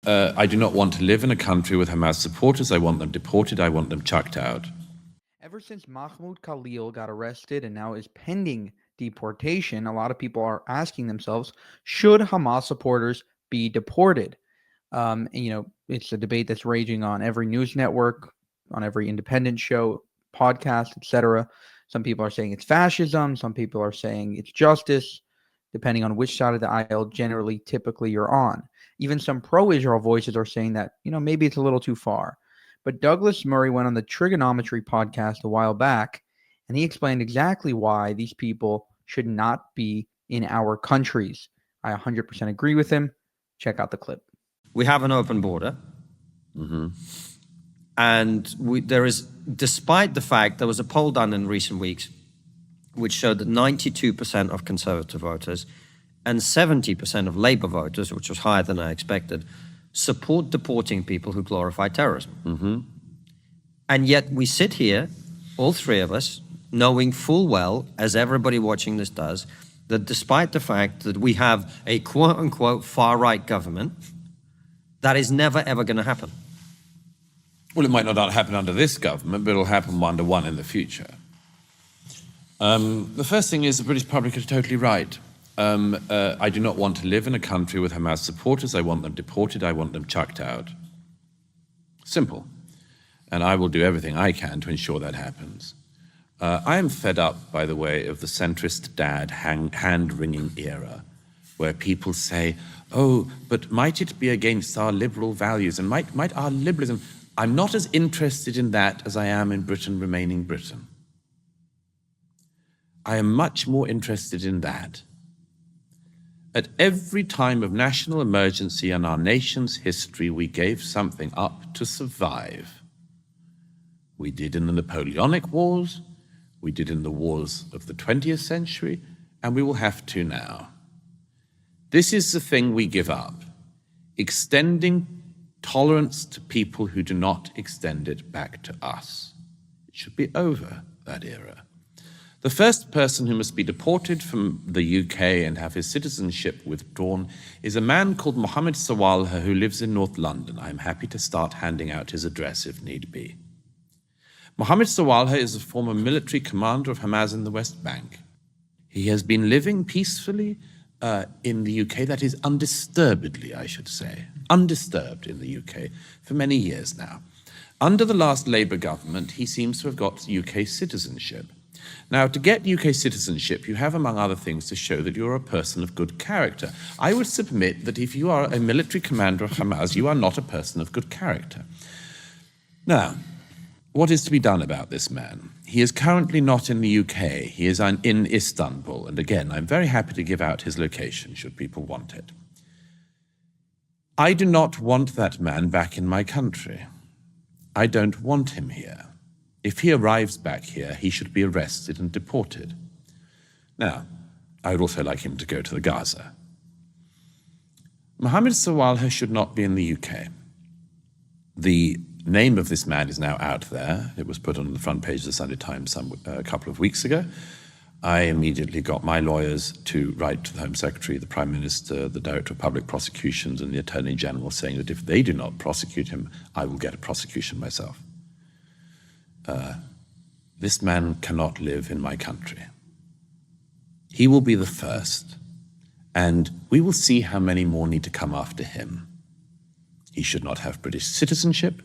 I do not want to live in a country with Hamas supporters. I want them deported. I want them chucked out. Ever since Mahmoud Khalil got arrested and now is pending deportation, a lot of people are asking themselves, should Hamas supporters be deported? It's a debate that's raging on every news network, on every independent show, podcast, etc. Some people are saying it's fascism. Some people are saying it's justice, depending on which side of the aisle typically you're on. Even some pro-Israel voices are saying that, maybe it's a little too far. But Douglas Murray went on the Triggernometry podcast a while back, and he explained exactly why these people should not be in our countries. I 100% agree with him. Check out the clip. We have an open border. And there is, despite the fact, there was a poll done in recent weeks which showed that 92% of conservative voters and 70% of Labour voters, which was higher than I expected, support deporting people who glorify terrorism. And yet we sit here, all three of us, knowing full well, as everybody watching this does, that despite the fact that we have a quote-unquote far-right government, that is never, ever going to happen. Well, it might not happen under this government, but it'll happen under one in the future. The first thing is the British public are totally right. I do not want to live in a country with Hamas supporters. I want them deported. I want them chucked out. Simple. And I will do everything I can to ensure that happens. I am fed up, by the way, of the centrist dad hand-wringing era, where people say, oh, but might it be against our liberal values? And might our liberalism... I'm not as interested in that as I am in Britain remaining Britain. I am much more interested in that. At every time of national emergency in our nation's history, we gave something up to survive. We did in the Napoleonic Wars, we did in the wars of the 20th century, and we will have to now. This is the thing we give up, extending tolerance to people who do not extend it back to us. It should be over, that era. The first person who must be deported from the UK and have his citizenship withdrawn is a man called Mohammed Sawalha, who lives in North London. I am happy to start handing out his address if need be. Mohammed Sawalha is a former military commander of Hamas in the West Bank. He has been living peacefully in the UK, that is undisturbedly, I should say, undisturbed in the UK for many years now. Under the last Labour government, he seems to have got UK citizenship. Now, to get UK citizenship, you have, among other things, to show that you're a person of good character. I would submit that if you are a military commander of Hamas, you are not a person of good character. Now, what is to be done about this man? He is currently not in the UK. He is in Istanbul. And again, I'm very happy to give out his location, should people want it. I do not want that man back in my country. I don't want him here. If he arrives back here, he should be arrested and deported. Now, I would also like him to go to the Gaza. Mohammed Sawalha should not be in the UK. The name of this man is now out there. It was put on the front page of the Sunday Times a couple of weeks ago. I immediately got my lawyers to write to the Home Secretary, the Prime Minister, the Director of Public Prosecutions, and the Attorney General, saying that if they do not prosecute him, I will get a prosecution myself. This man cannot live in my country. He will be the first, and we will see how many more need to come after him. He should not have British citizenship.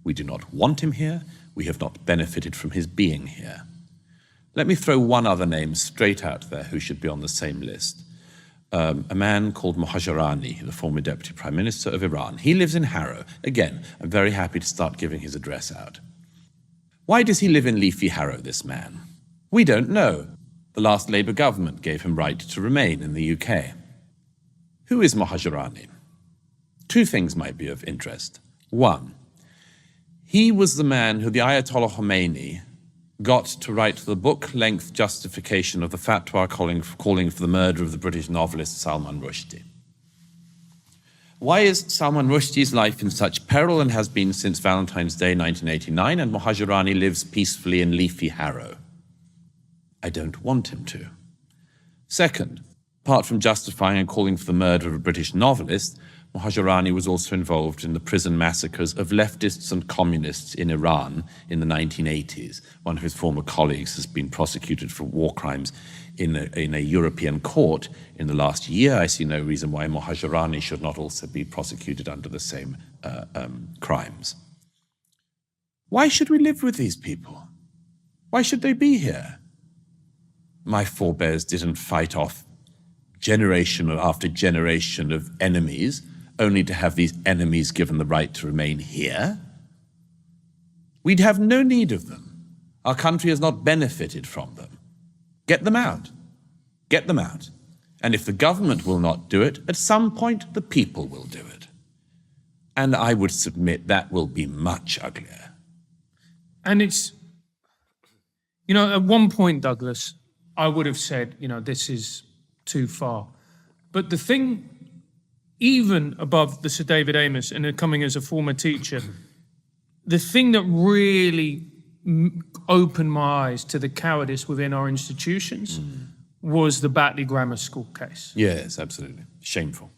We do not want him here. We have not benefited from his being here. Let me throw one other name straight out there who should be on the same list. A man called Mohajerani, the former Deputy Prime Minister of Iran. He lives in Harrow. Again, I'm very happy to start giving his address out. Why does he live in Leafy Harrow, this man? We don't know. The last Labour government gave him right to remain in the UK. Who is Mohajerani? Two things might be of interest. One, he was the man who the Ayatollah Khomeini got to write the book-length justification of the fatwa calling for the murder of the British novelist Salman Rushdie. Why is Salman Rushdie's life in such peril and has been since Valentine's Day 1989, and Mohajerani lives peacefully in Leafy Harrow? I don't want him to. Second, apart from justifying and calling for the murder of a British novelist, Mohajerani was also involved in the prison massacres of leftists and communists in Iran in the 1980s. One of his former colleagues has been prosecuted for war crimes in a European court in the last year. I see no reason why Mohajerani should not also be prosecuted under the same crimes. Why should we live with these people? Why should they be here? My forebears didn't fight off generation after generation of enemies, only to have these enemies given the right to remain here. We'd have no need of them. Our country has not benefited from them. Get them out. Get them out. And if the government will not do it, at some point the people will do it. And I would submit that will be much uglier. And it's, you know, at one point, Douglas, I would have said, you know, this is too far. But the thing, even above the Sir David Amos and coming as a former teacher, the thing that really opened my eyes to the cowardice within our institutions was the Batley Grammar School case. Yes, absolutely. Shameful.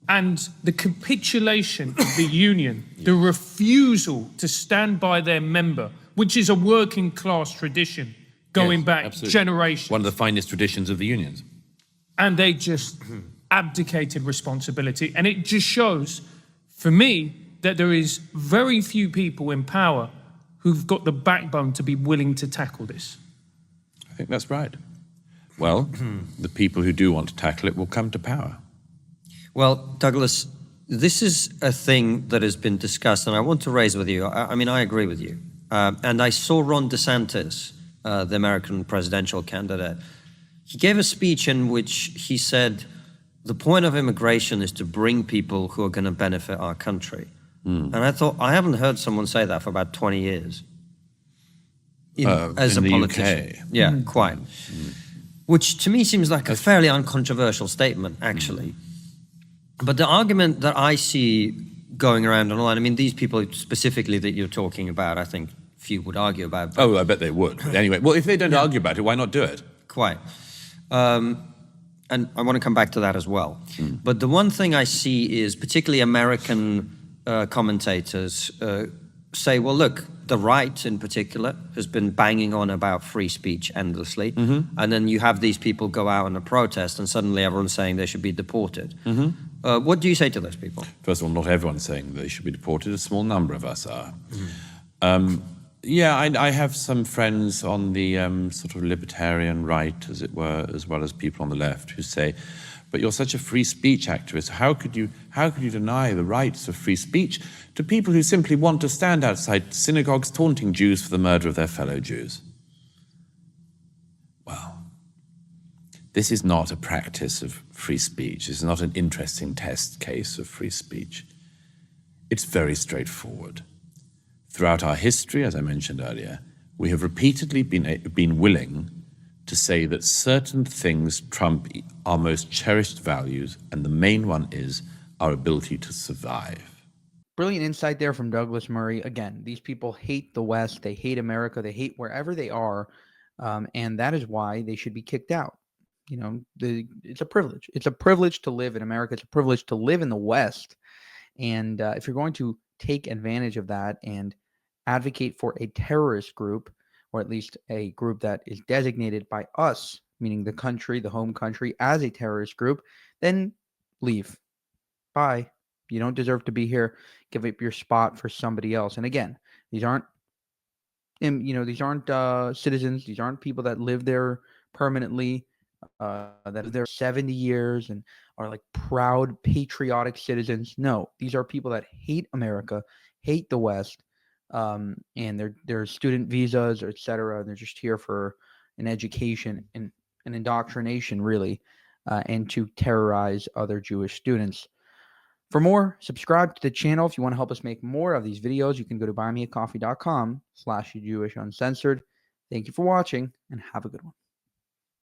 And the capitulation of the union, the refusal to stand by their member, which is a working class tradition going back generations. One of the finest traditions of the unions. And they just abdicated responsibility. And it just shows, for me, that there is very few people in power who've got the backbone to be willing to tackle this. I think that's right. Well, the people who do want to tackle it will come to power. Well, Douglas, this is a thing that has been discussed, and I want to raise with you. I mean, I agree with you. And I saw Ron DeSantis, the American presidential candidate. He gave a speech in which he said, the point of immigration is to bring people who are going to benefit our country. And I thought, I haven't heard someone say that for about 20 years. As a politician. UK. Yeah, quite. Which to me seems like a fairly uncontroversial statement, actually. But the argument that I see going around online, I mean, these people specifically that you're talking about, I think few would argue about. Oh, I bet they would. Anyway, well, if they don't argue about it, why not do it? Quite. And I want to come back to that as well. But the one thing I see is particularly American commentators say, well, look, the right in particular has been banging on about free speech endlessly. And then you have these people go out on a protest and suddenly everyone's saying they should be deported. What do you say to those people? First of all, not everyone's saying they should be deported. A small number of us are. Yeah, I have some friends on the sort of libertarian right, as it were, as well as people on the left who say, but you're such a free speech activist. How could you deny the rights of free speech to people who simply want to stand outside synagogues taunting Jews for the murder of their fellow Jews? Well, this is not a practice of free speech. This is not an interesting test case of free speech. It's very straightforward. Throughout our history, as I mentioned earlier, we have repeatedly been willing to say that certain things trump our most cherished values, and the main one is our ability to survive. Brilliant insight there from Douglas Murray. Again, these people hate the West, they hate America, they hate wherever they are, and that is why they should be kicked out. You know, it's a privilege. It's a privilege to live in America. It's a privilege to live in the West. And if you're going to take advantage of that and advocate for a terrorist group, or at least a group that is designated by us, meaning the country, the home country, as a terrorist group, then leave. Bye. You don't deserve to be here. Give up your spot for somebody else. And again, these aren't, citizens. These aren't people that live there permanently, that live there 70 years and are like proud, patriotic citizens. No, these are people that hate America, hate the West, and they're student visas, or et cetera. They're just here for an education and an indoctrination, really, and to terrorize other Jewish students. For more, subscribe to the channel. If you want to help us make more of these videos, you can go to buymeacoffee.com/JewishUncensored. Thank you for watching, and have a good one.